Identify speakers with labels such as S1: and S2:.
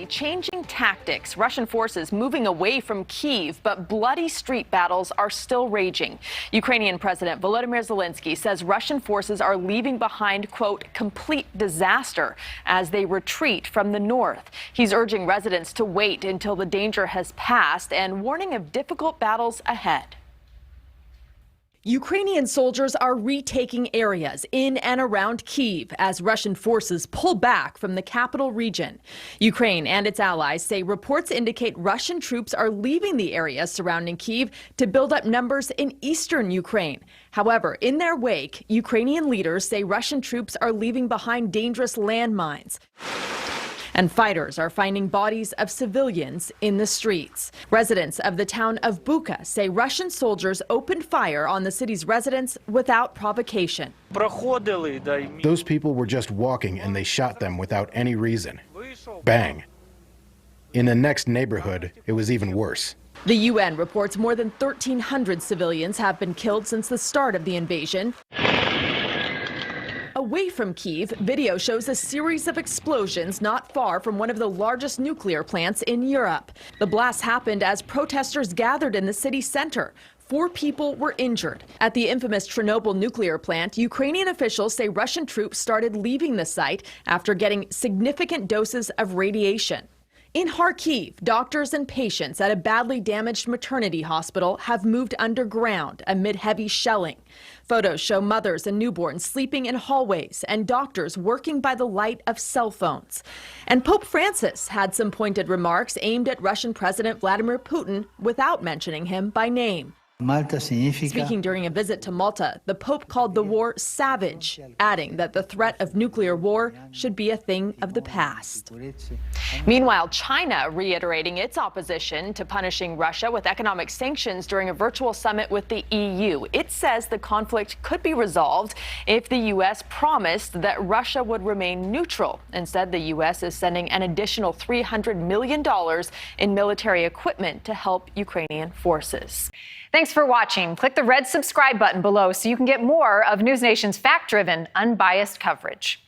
S1: changing tactics. Russian forces moving away from Kyiv, but bloody street battles are still raging. Ukrainian President Volodymyr Zelenskyy says Russian forces are leaving behind, quote, complete disaster as they retreat from the north. He's urging residents to wait until the danger has passed and warning of difficult battles ahead. Ukrainian soldiers are retaking areas in and around Kyiv as Russian forces pull back from the capital region. Ukraine and its allies say reports indicate Russian troops are leaving the areas surrounding Kyiv to build up numbers in eastern Ukraine. However, in their wake, Ukrainian leaders say Russian troops are leaving behind dangerous landmines. And fighters are finding bodies of civilians in the streets. Residents of the town of Bucha say Russian soldiers opened fire on the city's residents without provocation.
S2: Those people were just walking and they shot them without any reason. Bang. In the next neighborhood, it was even worse.
S1: The UN reports more than 1,300 civilians have been killed since the start of the invasion. Away from Kyiv, video shows a series of explosions not far from one of the largest nuclear plants in Europe. The blast happened as protesters gathered in the city center. 4 people were injured. At the infamous Chernobyl nuclear plant, Ukrainian officials say Russian troops started leaving the site after getting significant doses of radiation. In Kharkiv, doctors and patients at a badly damaged maternity hospital have moved underground amid heavy shelling. Photos show mothers and newborns sleeping in hallways and doctors working by the light of cell phones. And Pope Francis had some pointed remarks aimed at Russian President Vladimir Putin without mentioning him by name. Speaking during a visit to Malta, the Pope called the war savage, adding that the threat of nuclear war should be a thing of the past. Meanwhile, China reiterating its opposition to punishing Russia with economic sanctions during a virtual summit with the EU. It says the conflict could be resolved if the U.S. promised that Russia would remain neutral. Instead, the U.S. is sending an additional $300 million in military equipment to help Ukrainian forces. Thanks for watching. Click the red subscribe button below so you can get more of NewsNation's fact-driven, unbiased coverage.